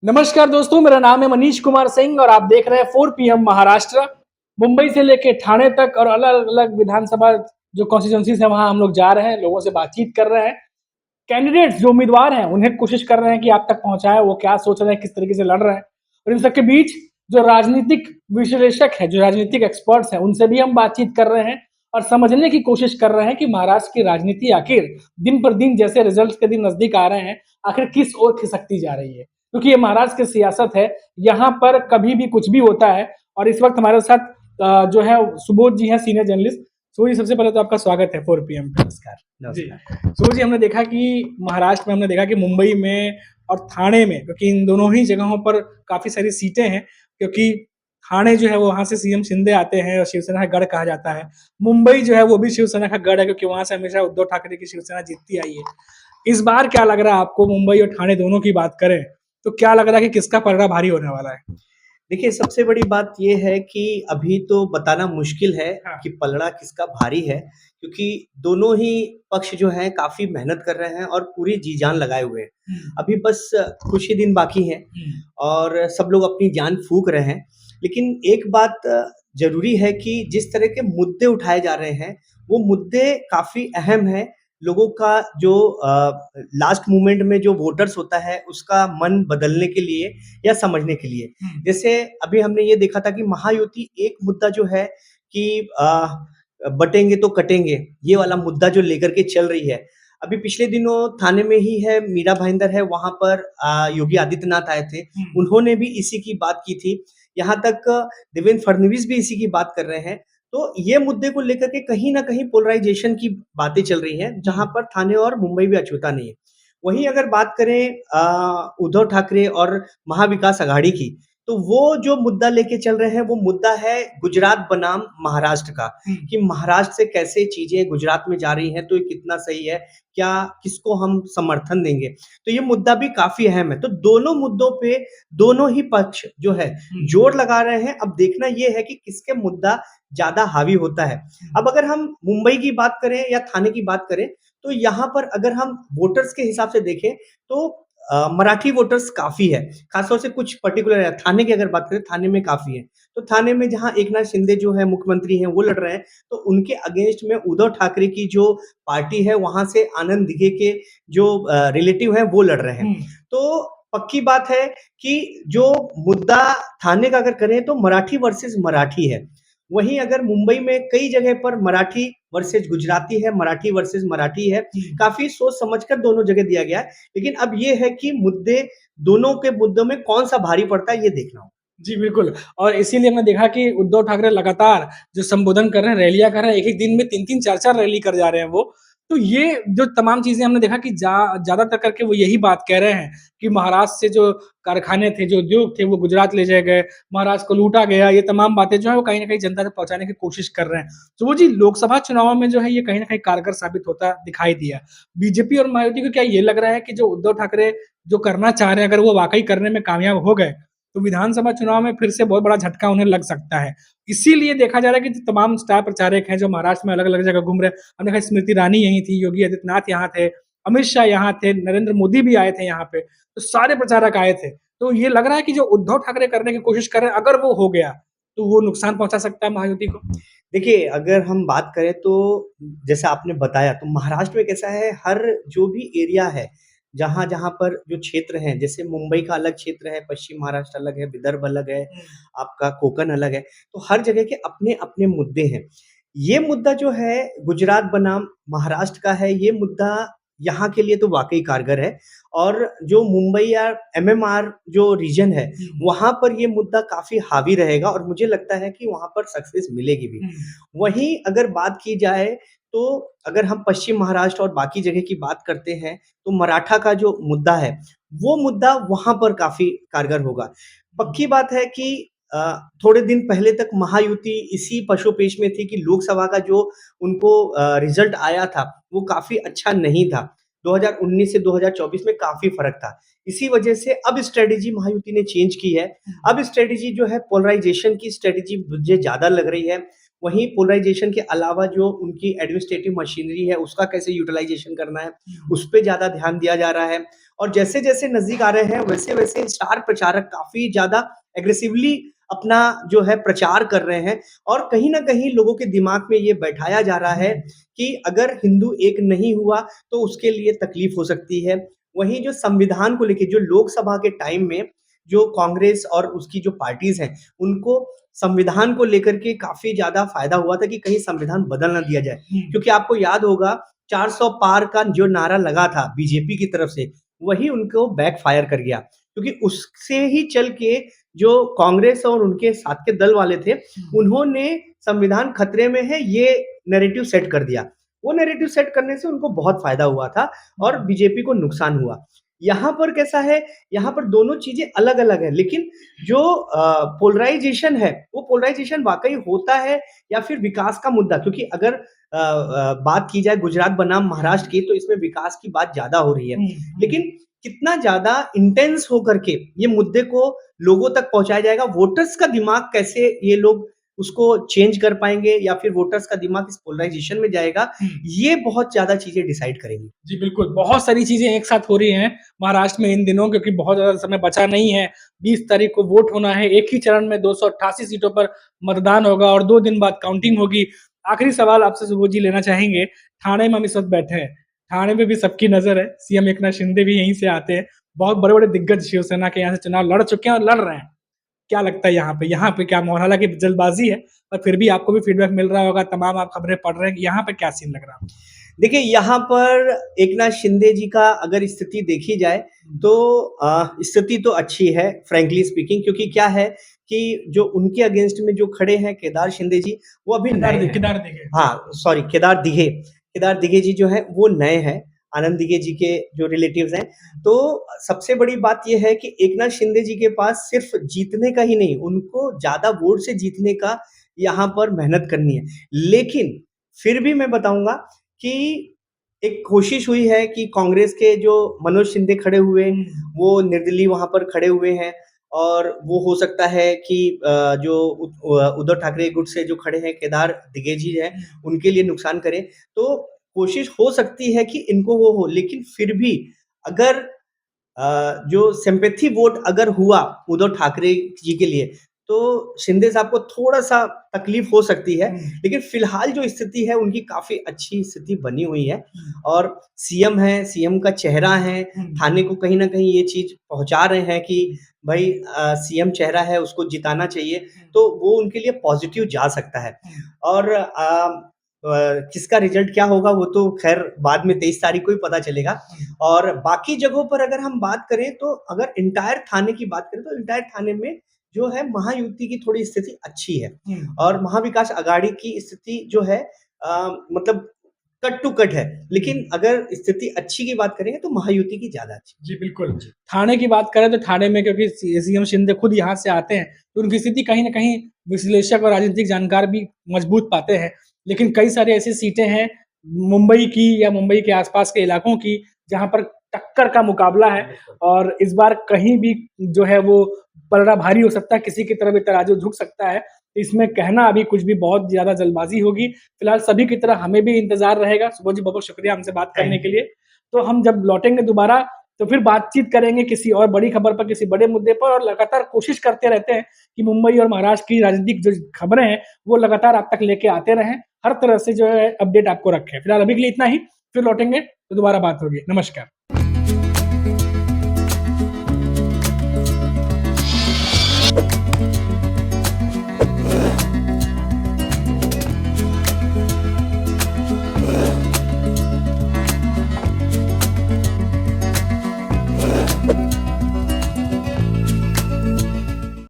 नमस्कार दोस्तों, मेरा नाम है मनीष कुमार सिंह और आप देख रहे हैं 4 पीएम महाराष्ट्र। मुंबई से लेके ठाणे तक और अलग अलग विधानसभा जो कॉन्स्टिट्यूंसीज है वहां हम लोग जा रहे हैं, लोगों से बातचीत कर रहे हैं। कैंडिडेट्स जो उम्मीदवार हैं उन्हें कोशिश कर रहे हैं कि आप तक पहुंचाए, वो क्या सोच रहे हैं, किस तरीके से लड़ रहे हैं। और इन सबके बीच जो राजनीतिक विश्लेषक है, जो राजनीतिक एक्सपर्ट्स हैं, उनसे भी हम बातचीत कर रहे हैं और समझने की कोशिश कर रहे हैं कि महाराष्ट्र की राजनीति आखिर दिन पर दिन जैसे रिजल्ट के दिन नजदीक आ रहे हैं, आखिर किस ओर खिसकती जा रही है। क्योंकि ये महाराष्ट्र की सियासत है, यहाँ पर कभी भी कुछ भी होता है। और इस वक्त हमारे साथ जो है सुबोध जी हैं, सीनियर जर्नलिस्ट। सुबोध जी, सबसे पहले तो आपका स्वागत है 4 पीएम पे। नमस्कार जी। सुबोध जी, हमने देखा कि महाराष्ट्र में हमने देखा कि मुंबई में और ठाणे में, क्योंकि इन दोनों ही जगहों पर काफी सारी सीटें हैं, क्योंकि ठाणे जो है वो वहां से सीएम शिंदे आते हैं और शिवसेना का गढ़ कहा जाता है। मुंबई जो है वो भी शिवसेना का गढ़ है, क्योंकि वहां से हमेशा उद्धव ठाकरे की शिवसेना जीतती आई है। इस बार क्या लग रहा है आपको, मुंबई और ठाणे दोनों की बात करें तो क्या लग रहा है कि किसका पलड़ा भारी होने वाला है? देखिए, सबसे बड़ी बात ये है कि अभी तो बताना मुश्किल है हाँ। कि पलड़ा किसका भारी है, क्योंकि दोनों ही पक्ष जो हैं काफ़ी मेहनत कर रहे हैं और पूरी जी-जान लगाए हुए हैं। अभी बस कुछ ही दिन बाकी हैं और सब लोग अपनी जान फूँक रहे हैं। लेकिन एक बात ज़रूरी है कि जिस तरह के मुद्दे उठाए जा रहे हैं, वो मुद्दे काफ़ी अहम हैं। लोगों का जो लास्ट मोमेंट में जो वोटर्स होता है, उसका मन बदलने के लिए या समझने के लिए। जैसे अभी हमने ये देखा था कि महायुति एक मुद्दा जो है कि बटेंगे तो कटेंगे, ये वाला मुद्दा जो लेकर के चल रही है। अभी पिछले दिनों थाने में ही है, मीरा भाईंदर है, वहाँ पर योगी आदित्यनाथ आए थे, उन्होंने भी इसी की बात की थी। यहाँ तक देवेंद्र फडणवीस भी इसी की बात कर रहे हैं। तो ये मुद्दे को लेकर के कहीं न कहीं पोलराइज़ेशन की बातें चल रही हैं, जहाँ पर थाने और मुंबई भी अछूता नहीं है। वहीं अगर बात करें उद्धव ठाकरे और महाविकास अघाड़ी की, तो वो जो मुद्दा लेके चल रहे हैं, वो मुद्दा है गुजरात बनाम महाराष्ट्र का, कि महाराष्ट्र से कैसे चीज़ें गुजरात में जा रही हैं, तो ये कितना सही है, क्या किसको हम समर्थन देंगे? तो ये मुद्दा भी काफ़ी अहम है। तो दोनों मुद्दों पे दोनों ही पक्ष जो है जोर लगा रहे हैं। अब देखना ये है कि किसके मुद्दा ज़्यादा हावी होता है। अब अगर हम मुंबई की बात करें या थाने की बात करें, तो यहाँ पर अगर हम वोटर्स के हिसाब से देखें, तो मराठी वोटर्स काफ़ी है, खासतौर से कुछ पर्टिकुलर है। थाने की अगर बात करें, थाने में काफ़ी है। तो थाने में जहाँ एकनाथ शिंदे जो है मुख्यमंत्री हैं, वो लड़ रहे हैं, तो उनके अगेंस्ट में उद्धव ठाकरे की जो पार्टी है, वहाँ से आनंद दिघे के जो रिलेटिव हैं, वो लड़ रहे हैं। तो पक्की बात है कि जो मुद्दा थाने का अगर करें, तो मराठी वर्सेस मराठी है। वहीं अगर मुंबई में कई जगह पर मराठी वर्सेस गुजराती है, मराठी वर्सेस मराठी है, काफ़ी सोच समझकर दोनों जगह दिया गया है। लेकिन अब ये है कि मुद्दे दोनों के मुद्दों में कौन-सा भारी पड़ता है, ये देखना होगा। जी, बिल्कुल। और इसीलिए हमने देखा कि उद्धव ठाकरे लगातार जो संबोधन कर रहे हैं, रैलियाँ कर रहे हैं, एक-एक दिन में 3-3 4-4 रैली कर जा रहे हैं वो। तो ये जो तमाम चीज़ें हमने देखा कि ज़्यादातर करके वो यही बात कह रहे हैं कि महाराष्ट्र से जो कारखाने थे, जो उद्योग थे, वो गुजरात ले जाए गए, महाराष्ट्र को लूटा गया। ये तमाम बातें जो हैं, वो कहीं न कहीं जनता तक पहुँचाने की कोशिश कर रहे हैं। तो वो जी लोकसभा चुनाव में जो है, ये कहीं न कहीं कारगर साबित होता दिखाई दिया। बीजेपी और मायावती को क्या ये लग रहा है कि जो उद्धव ठाकरे जो करना चाह रहे हैं, अगर वो वाक़ई करने में कामयाब हो गए, तो विधानसभा चुनाव में फिर से बहुत बड़ा झटका उन्हें लग सकता है। इसीलिए देखा जा रहा है कि तमाम स्टार प्रचारक हैं जो महाराष्ट्र में अलग-अलग जगह घूम रहे हैं। हमने कहा स्मृति ईरानी यहीं थी, योगी आदित्यनाथ यहाँ थे, अमित शाह यहाँ थे, नरेंद्र मोदी भी आए थे यहाँ पे, तो सारे प्रचारक आए थे। तो ये लग रहा है कि जो उद्धव ठाकरे करने की कोशिश कर रहे हैं, अगर वो हो गया, तो वो नुकसान पहुँचा सकता है महायुति को? देखिए, अगर हम बात करें तो जैसा आपने बताया, तो महाराष्ट्र में कैसा है, हर जो भी एरिया है, जहाँ-जहाँ पर जो क्षेत्र हैं, जैसे मुंबई का अलग क्षेत्र है, पश्चिम महाराष्ट्र अलग है, विदर्भ अलग है, आपका कोंकण अलग है, तो हर जगह के अपने-अपने मुद्दे हैं। ये मुद्दा जो है गुजरात बनाम महाराष्ट्र का है, ये मुद्दा यहाँ के लिए तो वाक़ई कारगर है और जो मुंबई या एमएमआर जो रीजन है, वहाँ पर ये मुद्दा काफ़ी हावी रहेगा और मुझे लगता है कि वहाँ पर सक्सेस मिलेगी भी। वहीं अगर बात की जाए, तो अगर हम पश्चिम महाराष्ट्र और बाकी जगह की बात करते हैं, तो मराठा का जो मुद्दा है, वो मुद्दा वहाँ पर काफ़ी कारगर होगा। पक्की बात है कि थोड़े दिन पहले तक महायुति इसी पशोपेश में थी कि लोकसभा का जो उनको रिज़ल्ट आया था, वो काफ़ी अच्छा नहीं था। 2019 से 2024 में काफ़ी फ़र्क था। इसी वजह से अब स्ट्रैटेजी महायुति ने चेंज की है। अब स्ट्रैटेजी जो है पोलराइज़ेशन की स्ट्रैटेजी मुझे ज़्यादा लग रही है। वहीं पोलराइज़ेशन के अलावा जो उनकी एडमिनिस्ट्रेटिव मशीनरी है, उसका कैसे यूटिलाइज़ेशन करना है, उस पे ज़्यादा ध्यान दिया जा रहा है। और जैसे-जैसे नज़दीक आ रहे हैं, वैसे-वैसे स्टार प्रचारक काफ़ी ज़्यादा एग्रेसिवली अपना जो है प्रचार कर रहे हैं और कहीं न कहीं लोगों के दिमाग में ये बैठाया जा रहा है कि अगर हिंदू एक नहीं हुआ, तो उसके लिए तकलीफ हो सकती है। वहीं जो संविधान को लेके जो लोकसभा के टाइम में जो कांग्रेस और उसकी जो पार्टीज़ हैं, उनको संविधान को लेकर के काफ़ी ज़्यादा फ़ायदा हुआ था कि कहीं संविधान बदल ना दिया जाए। क्योंकि आपको याद होगा 400 पार का जो नारा लगा था बीजेपी की तरफ से, वही उनको बैकफ़ायर कर गया। क्योंकि उससे ही चल के जो कांग्रेस और उनके साथ के दल वाले थे, उन्होंने संविधान खतरे में है ये नैरेटिव सेट कर दिया। वो नैरेटिव सेट करने से उनको बहुत फ़ायदा हुआ था और बीजेपी को नुकसान हुआ। यहाँ पर कैसा है, यहाँ पर दोनों चीज़ें अलग-अलग हैं, लेकिन जो पोलराइज़ेशन है, वो पोलराइज़ेशन वाक़ई होता है या फिर विकास का मुद्दा? क्योंकि अगर बात की जाए गुजरात बनाम महाराष्ट्र की, तो इसमें विकास की बात ज़्यादा हो रही है। लेकिन कितना ज़्यादा इंटेंस होकर के ये मुद्दे को लोगों तक पहुँचाया जाएगा, वोटर्स का दिमाग कैसे ये लोग उसको चेंज कर पाएँगे या फिर वोटर्स का दिमाग इस पोलराइज़ेशन में जाएगा, ये बहुत ज़्यादा चीज़ें डिसाइड करेंगी। जी, बिल्कुल। बहुत सारी चीज़ें एक साथ हो रही हैं महाराष्ट्र में इन दिनों, क्योंकि बहुत ज़्यादा समय बचा नहीं है। 20 तारीख को वोट होना है। एक ही चरण में 288 सीटों पर मतदान होगा और 2 दिन बाद काउंटिंग होगी। आखिरी सवाल आपसे सुबोध जी लेना चाहेंगे। ठाणे में हम इस वक़्त बैठे हैं। ठाणे में भी सबकी नज़र है। सीएम एकनाथ शिंदे भी यहीं से आते हैं। बहुत बड़े-बड़े दिग्गज शिवसेना के यहाँ से चुनाव लड़ चुके हैं और लड़ रहे हैं। क्या लगता है यहाँ पे क्या माहौल, हालाँकि जल्दबाज़ी है, पर फिर भी आपको भी फीडबैक मिल रहा होगा, तमाम आप खबरें पढ़ रहे हैं, यहाँ पे क्या सीन लग रहा है? देखिए, यहाँ पर एकनाथ शिंदे जी का अगर स्थिति देखी जाए तो स्थिति तो अच्छी है फ्रैंकली स्पीकिंग, क्योंकि क्या है कि जो उनके अगेंस्ट में जो खड़े हैं केदार शिंदे जी, वो अभी नए हैं। केदार दिघे। हाँ, सॉरी, केदार दिघे जी जो हैं वो नए हैं, आनंद दिघे जी के जो रिलेटिव्स हैं। तो सबसे बड़ी बात ये है कि एकनाथ शिंदे जी के पास सिर्फ़ जीतने का ही नहीं, उनको ज़्यादा वोट से जीतने का यहाँ पर मेहनत करनी है। लेकिन फिर भी मैं बताऊँगा कि एक कोशिश हुई है कि कांग्रेस के जो मनोज शिंदे खड़े हुए, वो निर्दलीय वहाँ पर खड़े हुए हैं और वो हो सकता है कि जो उद्धव ठाकरे गुट से जो खड़े हैं केदार दिघे जी हैं, उनके लिए नुकसान करें। तो कोशिश हो सकती है कि इनको वो हो, लेकिन फिर भी अगर जो सिम्पैथी वोट अगर हुआ उद्धव ठाकरे जी के लिए, तो शिंदे साहब को थोड़ा-सा तकलीफ हो सकती है। लेकिन फिलहाल जो स्थिति है उनकी काफ़ी अच्छी स्थिति बनी हुई है और सीएम हैं, सीएम का चेहरा है, थाने को कहीं न कहीं ये चीज़ पहुँचा रहे हैं कि भई सीएम चेहरा है, उसको जिताना चाहिए, तो वो उनके लिए पॉज़िटिव जा सकता है। और किसका रिज़ल्ट क्या होगा वो तो ख़ैर बाद में 23 तारीख को ही पता चलेगा। और बाकी जगहों पर अगर हम बात करें तो अगर एंटायर थाने की बात करें तो एंटायर थाने में जो है महायुति की थोड़ी स्थिति अच्छी है और महाविकास अघाड़ी की स्थिति जो है मतलब कट टू कट है। लेकिन अगर स्थिति अच्छी की बात करेंगे तो महायुति की ज़्यादा अच्छी। जी, बिल्कुल। थाने की बात करें तो थाने में क्योंकि सीएम शिंदे खुद यहाँ से आते हैं, तो उनकी स्थिति कहीं न कहीं विश्लेषक और राजनीतिक जानकार भी मजबूत पाते हैं। लेकिन कई सारी ऐसी सीटें हैं मुंबई की या मुंबई के आसपास के इलाकों की, जहाँ पर टक्कर का मुकाबला है और इस बार कहीं भी जो है वो पलड़ा भारी हो सकता है, किसी की तरफ भी तराजू झुक सकता है। इसमें कहना अभी कुछ भी बहुत ज़्यादा जल्दबाज़ी होगी। फिलहाल सभी की तरह हमें भी इंतज़ार रहेगा। सुबोध जी बहुत-बहुत शुक्रिया हमसे बात करने के लिए। तो हम जब लौटेंगे दोबारा तो फिर बातचीत करेंगे किसी और बड़ी खबर पर, किसी बड़े मुद्दे पर, और लगातार कोशिश करते रहते हैं कि मुंबई और महाराष्ट्र की राजनीतिक जो खबरें हैं वो लगातार आप तक लेके आते रहें। हर तरह से जो है अपडेट आपको रखें। फिलहाल अभी के लिए इतना ही, फिर लौटेंगे तो दोबारा बात होगी। नमस्कार।